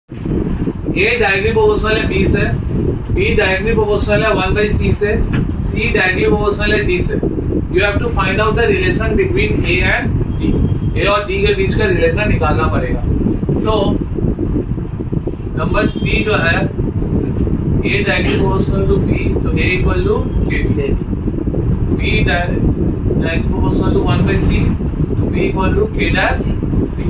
ए directly proportional है B से, B directly proportional है 1/c से, सी डायरेक्टली प्रोपोर्शनल है डी से। You have to find out the relation between A and D. A और D के बीच का रिलेशन निकालना पड़ेगा। तो नंबर 3 जो है A directly proportional to B, तो A equal to K B, B directly proportional to 1/c, तो B equal to K dash C,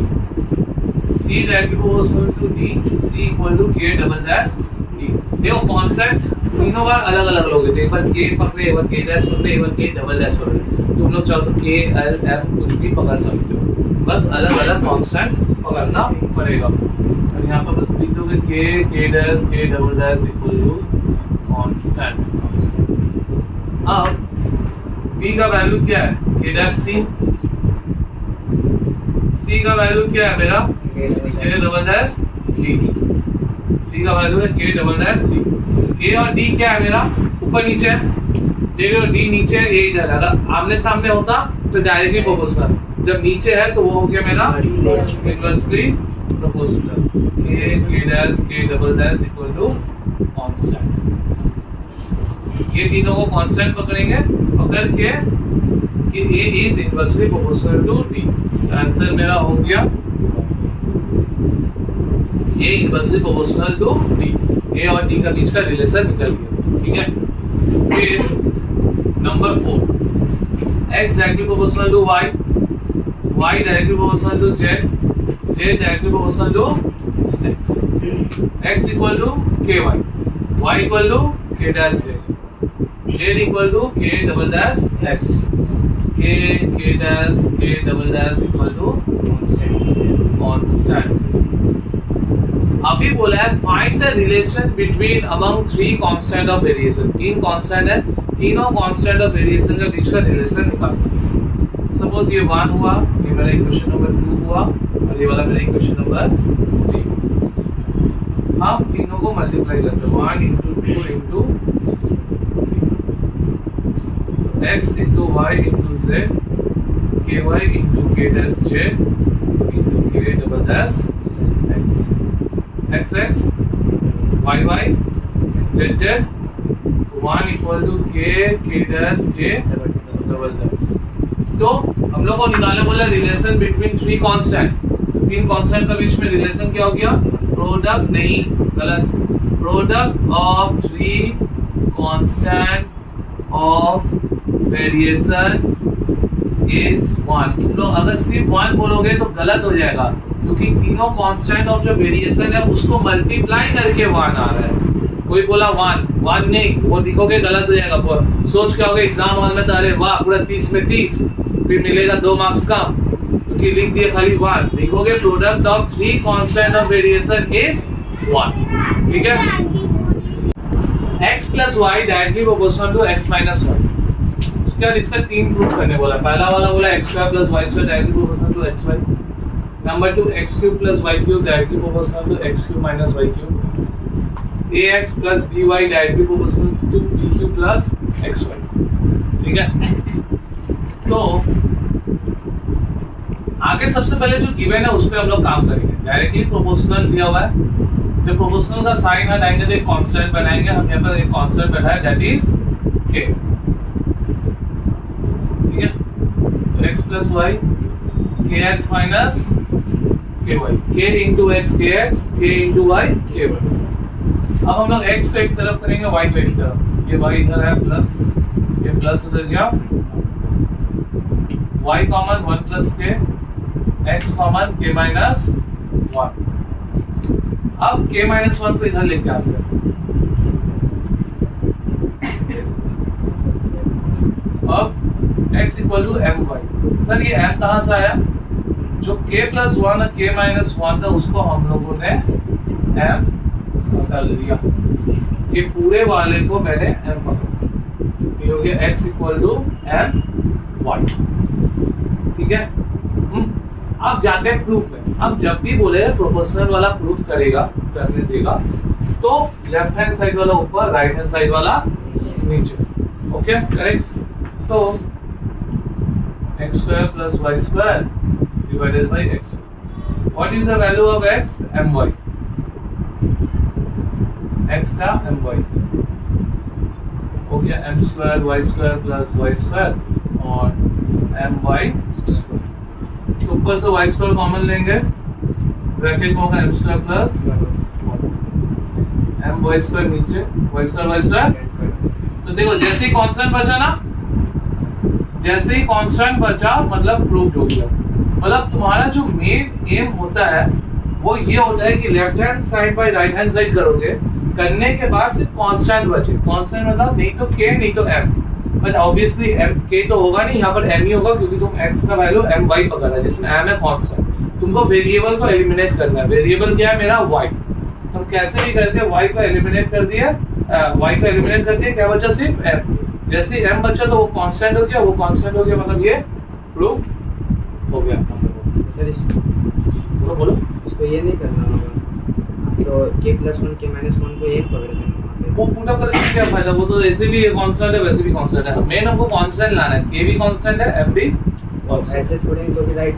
C directly proportional to D, C equal to K double dash D. देखो concept तीनों बार अलग अलग लोगे, एक बार के पकड़े, एक बार के डैश पकड़े, एक बार के डबल डैश पकड़े। तुम लोग चाहो तो के एल एम कुछ भी पकड़ सकते हो, बस अलग अलग कॉन्स्टेंट पकड़ना पड़ेगा। और यहाँ पर बस लिख दोगे K dash K double dash equal to constant. अब b का वैल्यू क्या है के डैश सी, c का वैल्यू क्या है मेरा K double dash D, c का वैल्यू है K double dash D. a और d क्या है मेरा ऊपर नीचे है, देख लो d नीचे है, a इधर। अगर आमने सामने होता तो डायरेक्टली प्रोपोर्शनल, जब नीचे है तो वो हो गया मेरा inversely proportional. K dash K double dash equal to constant. ये तीनों को कांस्टेंट पकड़ेंगे, पकड़ के कि a is inversely proportional to d। Answer मेरा हो गया a inversely proportional to d। a और d का बीच का रिलेशन निकल गया, ठीक है। फिर number 4 x directly proportional to y, y directly proportional to z, z directly proportional to x, x equal to ky, y equal to k dash z, z equal to k double dash x, k dash k double dash equal to constant. अभी बोला है find the relation between among 3 constant of variation. 3 constant है, तीनों constant of variation के बीच का relation निकालना। Suppose ये 1 हुआ, ये मेरा इक्वेशन नंबर 2 हुआ, और ये वाला मेरा इक्वेशन नंबर 3। हम तीनों को मल्टीप्लाई करते हैं, 1 into 2 into x into y into z, ky into k dash z into k double dash x, x x y y z z 1 equal to k dash k double dash। तो हम लोग को निकालने बोला relation between 3 constant. 3 constant का बीच में relation क्या हो गया, प्रोडक्ट नहीं, गलत, product of 3 constant of variation is 1। तुम लोग अगर सिर्फ 1 बोलोगे तो गलत हो जाएगा, क्योंकि तीनों कांस्टेंट ऑफ जो वेरिएशन है उसको मल्टीप्लाई करके 1 आ रहा है। कोई बोला 1 नहीं, वो लिखोगे गलत हो जाएगा। सोच क्या होगा एग्जाम हॉल में, तो अरे वाह पूरा 30 में 30, फिर मिलेगा 2 मार्क्स कम, क्योंकि लिख दिए खाली 1। लिखोगे product of 3 constant of variation is 1, ठीक है। x plus y directly proportional to x minus 1। उसके बाद इसका 3 प्रूफ करने बोला। पहला वाला बोला x square plus y square directly proportional to x y. Number 2 x cube plus y cube directly proportional to x cube minus y cube. ax plus by directly proportional to b cube plus xy, ठीक है। तो आगे सबसे पहले जो given है उस पे हम लोग काम करेंगे। डायरेक्टली प्रोपोर्शनल दिया हुआ है, जब प्रोपोर्शनल का साइन हटाएंगे तो एक कांस्टेंट बनाएंगे। हम यहाँ पर एक कांस्टेंट बैठा है, दैट इज k, ठीक है। तो x plus y kx minus ky, k into x kx, k into y ky। अब हम लोग x को एक तरफ करेंगे, y को एक तरफ। ये y इधर है प्लस, ये प्लस उधर गया, y common 1 plus k, x common k minus 1। अब k माइनस 1 को इधर लेके आते हैं। अब x equal to m y. Sir ये m कहां से आया, जो k प्लस 1 और k माइनस 1 था उसको हम लोगों ने m कर दिया। ये पूरे वाले को मैंने m पकड़ा, ये हो गया x equal to m y, ठीक है। अब जाते हैं प्रूफ में। अब जब भी बोले प्रोपोर्शनल वाला प्रूफ करने देगा तो लेफ्ट हैंड साइड वाला ऊपर, राइट हैंड साइड वाला नीचे, ओके करेक्ट। तो x square plus y square divided by x। What is the value of x, my। x का my हो गया m square y square plus y square और my square. तो ऊपर से y स्क्वायर कॉमन लेंगे, bracket में होगा m square plus my square नीचे y स्क्वायर। तो देखो जैसे ही कांस्टेंट बचा ना, जैसे ही कांस्टेंट बचा मतलब प्रूव्ड हो गया। मतलब तुम्हारा जो मेन एम होता है वो ये होता है कि left hand side by right hand side करोगे, करने के बाद सिर्फ कांस्टेंट बचे। कांस्टेंट मतलब नहीं तो k नहीं तो m, but obviously m k तो होगा नहीं, यहाँ पर m ही होगा क्योंकि तुम x का वैल्यू my पकड़ रहा है जिसमें m है कांस्टेंट। तुमको वेरिएबल को एलिमिनेट करना है। वेरिएबल क्या है मेरा y। हम कैसे भी करके y को एलिमिनेट कर दिया, क्या बचा सिर्फ m। जैसे m बचा तो वो कांस्टेंट हो गया, वो कांस्टेंट हो गया, मतलब ये प्रूव हो गया। सर बोलो इसको ये नहीं करना होगा तो k+1 k-1 को एक पकड़ लेना, वो पूरा करने से क्या फायदा, वो तो ऐसे भी कांस्टेंट है वैसे भी कांस्टेंट है। मेन हमको कांस्टेंट लाना है, k भी कांस्टेंट है m भी कांस्टेंट। ऐसे छोड़ेंगे तो भी राइट।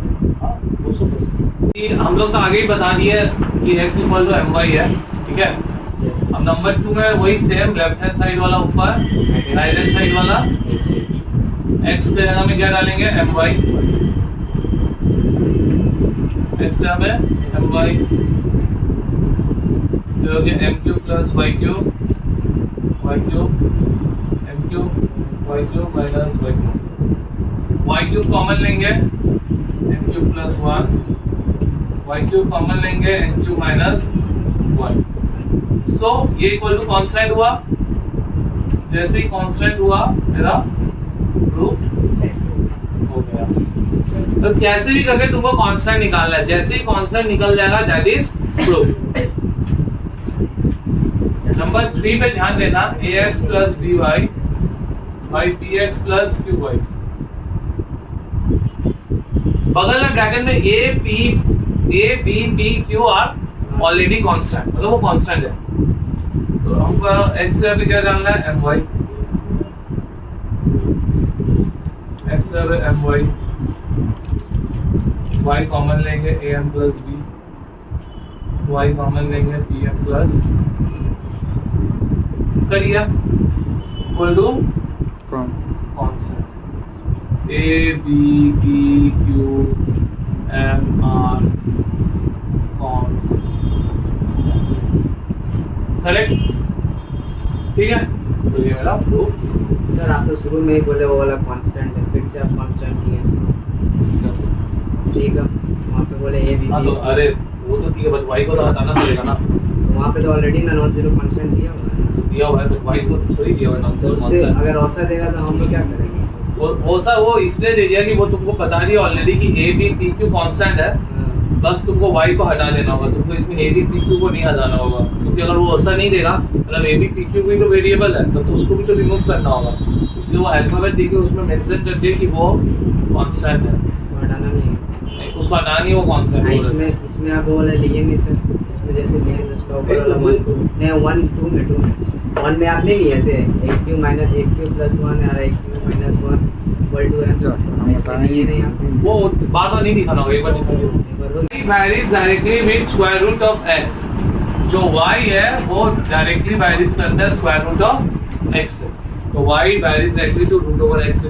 हम लोग तो आगे ही बता दिए कि x = my है, ठीक है। अब नंबर 2 में वही सेम लेफ्ट हैंड साइड वाला ऊपर, राइट हैंड साइड वाला x के जगह में क्या डालेंगे my, x से हमें my तो हो गया m³ plus y³ m³ y³ minus y³ common लेंगे m³ प्लस 1 y³ कॉमन लेंगे n³ माइनस 1। सो ये इक्वल टू कांस्टेंट हुआ। जैसे ही कांस्टेंट हुआ मेरा प्रूफ हो गया। तो कैसे भी करके तुमको कांस्टेंट निकालना है, जैसे ही कांस्टेंट निकल जाएगा दैट इज प्रूफ। नंबर 3 पे ध्यान देना, ax plus by by bx plus qy। बगल में ब्रैकेट में a b p q are already constant, मतलब वो कांस्टेंट है। तो हमको x से क्या डालना है my, x से my, y कॉमन लेंगे am plus b, y common लेंगे pm प्लस करिए equal to constant a b p q m r constant, correct, ठीक है। तो ये मेरा प्रूफ। सर आप तो शुरू में ही बोले वो वाला कांस्टेंट है, फिर से आप कांस्टेंट किए इसको, ठीक है। वहाँ पे बोले ए बी, तो अरे वो तो ठीक है, बस y को तो हटाना पड़ेगा ना। वहाँ पे तो ऑलरेडी ना नॉन जीरो कांस्टेंट दिया हुआ है, तो दिया हुआ है तो y को तो थोड़ी दिया हुआ है नॉन जीरो कांस्टेंट। अगर औसा देगा तो हम लोग क्या करेंगे? वो इसलिए दे दिया कि वो तुमको बता दिया ऑलरेडी कि a b p q constant है, बस तुमको y को हटा देना होगा। तुमको इसमें a b p q को नहीं हटाना होगा, क्योंकि अगर वो ऐसा नहीं देगा मतलब a b p q भी तो वेरिएबल है तो उसको भी तो रिमूव करना होगा। इसलिए वो अल्फाबेट देके उसमें मेंशन कर दिया कि वो कांस्टेंट है, उसको हटाना नहीं है, उसको हटाना नहीं, वो कांस्टेंट है। इसमें आप वो वाला लिए नहीं सर, इसमें जैसे लिए उसका ऊपर वाला 1 2 नहीं 1 2 में 1 में आप नहीं लिए थे x³ माइनस x³ प्लस 1 और x³ minus 1 equal to m। वो बार-बार नहीं दिखाना होगा, एक बार दिखा दो। varies directly with square root of x। जो y है वो डायरेक्टली वैरीज करता है स्क्वायर रूट ऑफ x से, तो y varies directly to root over x से।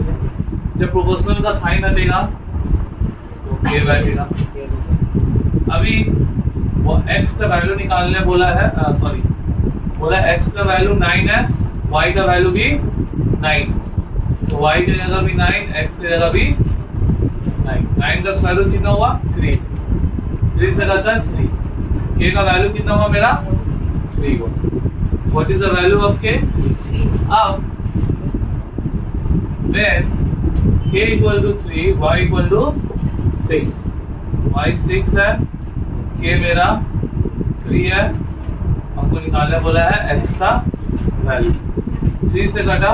जब प्रोपोर्शनल का साइन हटेगा तो k बैठेगा। अभी वो x का वैल्यू निकालने बोला है, सॉरी बोला x का वैल्यू 9 है, y का वैल्यू भी 9, तो y की जगह भी 9, x की जगह भी 9। 9 का स्क्वायर रूट कितना हुआ 3, 3 से घटा 3, k का वैल्यू कितना हुआ मेरा 3 हुआ। What is the value of k? अब when k equal to 3 y equal to 6, y 6 है, k मेरा 3 है, हमको निकालने बोला है x का वैल्यू। 3 से घटा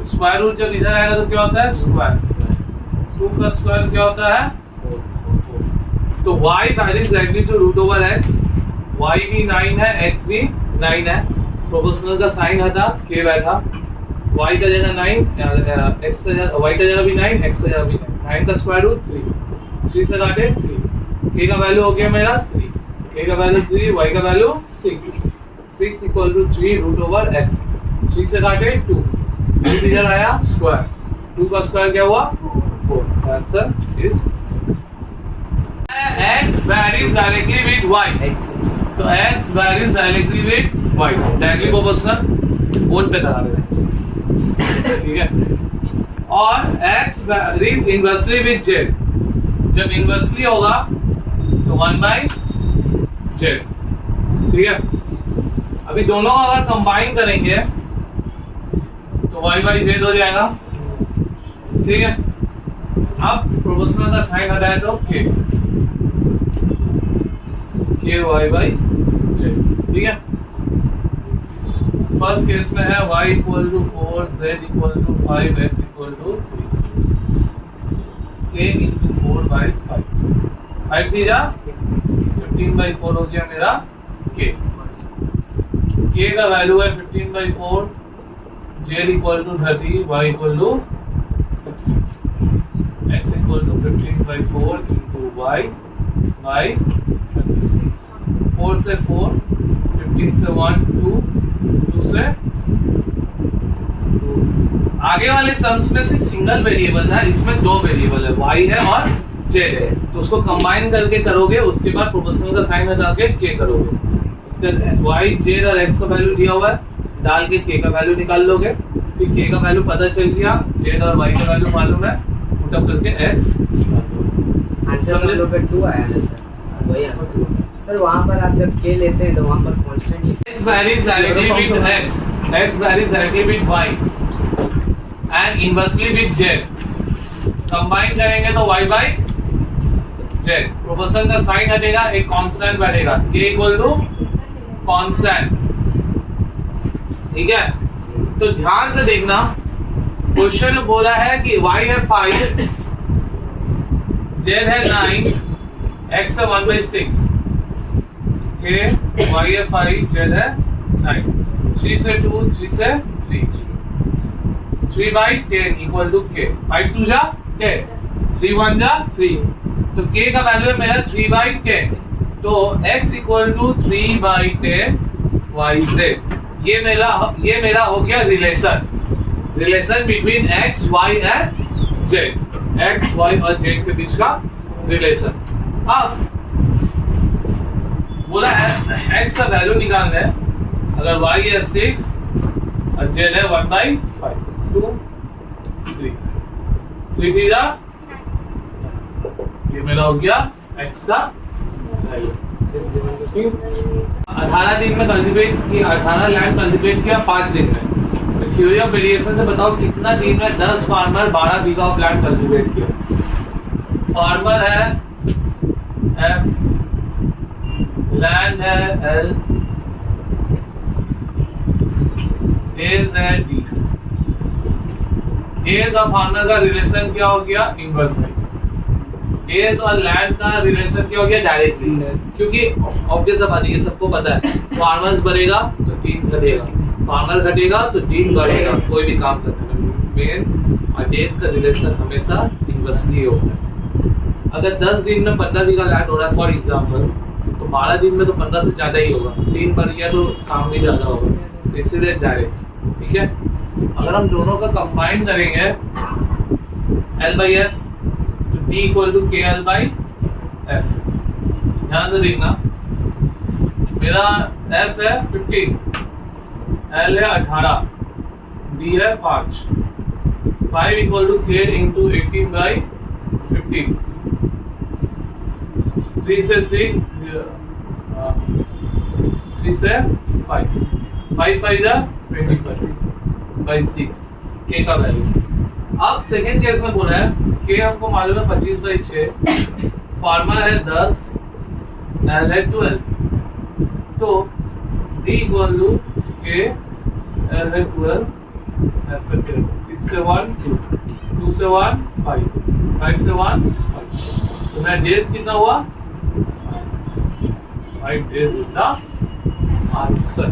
स्क्वायर रूट जब इधर आएगा तो क्या होता है स्क्वायर, 2 का स्क्वायर क्या होता है 4। तो y value directly to root over x, y भी 9 है x भी 9 है, प्रोपोर्शनल का साइन हटा k बैठा, y का जगह 9 x का जगह y का जगह भी 9 x का जगह भी 9 का स्क्वायर रूट 3, 3 से काटे 3, k का वैल्यू हो गया मेरा 3, k का वैल्यू 3, y का value 6, 6 equal to 3 root over x, 3 से काटे 2, इधर आया स्क्वायर, 2 का स्क्वायर क्या हुआ 4। Answer is x varies directly with y, तो x varies directly with y, directly proportional board पे करा रहे हैं, ठीक है। और x varies inversely with z, जब इनवर्सली होगा तो 1/z, ठीक है। अभी दोनों अगर कंबाइन करेंगे तो y/z हो जाएगा, ठीक है। अब प्रोपोर्शनल का साइन हटाए तो k y/z, ठीक है। फर्स्ट केस में है y equal to 4, z equal to 5, x equal to 3, k into 4/5, 5 थी जा 15/4 हो गया मेरा k का वैल्यू है 15/4, z equal to 30, y equal to 60, x equal to 15/4 into y by 4 से 4, 15 से 1, 2 से 2। आगे वाले सम्स में सिर्फ सिंगल वेरिएबल है, इसमें दो वेरिएबल है, y है और z है, तो उसको कंबाइन करके करोगे, उसके बाद प्रोपोर्शनल का साइन हटा के k करोगे, उसके y, z और x का वैल्यू दिया हुआ है, डाल के k का वैल्यू निकाल लोगे, फिर k का वैल्यू पता चल गया, z और y का वैल्यू मालूम है, पुट अप करके x। आंसर हम लोग का 2 आया ना सर, वही आंसर सर। वहाँ पर आप जब k लेते हैं तो वहाँ पर constant x varies directly with x varies directly with y and inversely with z, combine करेंगे तो y by z, प्रोपोर्शनल का साइन हटेगा, एक कांस्टेंट बैठेगा, k इक्वल टू कांस्टेंट, ठीक है। तो ध्यान से देखना, क्वेश्चन में बोला है कि y है 5, z है 9, x है 1/6, y है 5, z है 9, 3 से 2, 3 से 3, 3/10 इक्वल टू k, 5 2 जा 10, 3 1 जा 3, तो k का वैल्यू है मेरा 3/10, तो x इक्वल टू 3/10 yz, ये मेरा हो गया relation between x, y and z, x, y और z के बीच का रिलेशन। अब बोला है x का वैल्यू निकालना है, अगर y है 6 और z है 1/5, 2 3 3 जा, ये मेरा हो गया x का वैल्यू। 18 दिन में कल्टीवेट किया, 18 लैंड कल्टीवेट किया 5 दिन में, थ्योरी ऑफ वेरिएशन से बताओ कितना दिन में 10 farmer 12 bigha of land cultivate किया। फार्मर है F, लैंड है L, एज है D। एज और फार्मर का रिलेशन क्या हो गया, इनवर्स में। एज और लैंड का रिलेशन क्या हो गया, डायरेक्टली, क्योंकि ऑब्वियस बात है, सबको पता है, फार्मर्स बढ़ेगा तो टीम घटेगा, फार्मर घटेगा तो टीम बढ़ेगा, कोई भी काम करने में मेन और डेज का रिलेशन हमेशा इनवर्सली होता है। अगर 10 दिन में 15 दिन का लैंड हो रहा है फॉर एग्जाम्पल, तो 12 दिन में तो 15 से ज्यादा ही होगा, 3 बढ़ गया तो काम भी ज्यादा होगा, इसलिए डायरेक्ट, ठीक है। अगर हम दोनों का कंबाइन करेंगे L/F, D equal to KL/F, ध्यान से देखना, मेरा F है 15, L है 18, D है 5, 5 इक्वल टू K इंटू 18/15, 3 से 6, 3 से 5, 5 5 जा 25/6, K का वैल्यू। अब सेकेंड केस में बोला है K हमको मालूम है 25/6, फार्मर है 10, L है 12, तो D equal to K, L है 12, F है 10, 6 से 1 2, 2 से 1 5, 5 से 1 5, तो मेरा डेज कितना हुआ, 5 days is the answer।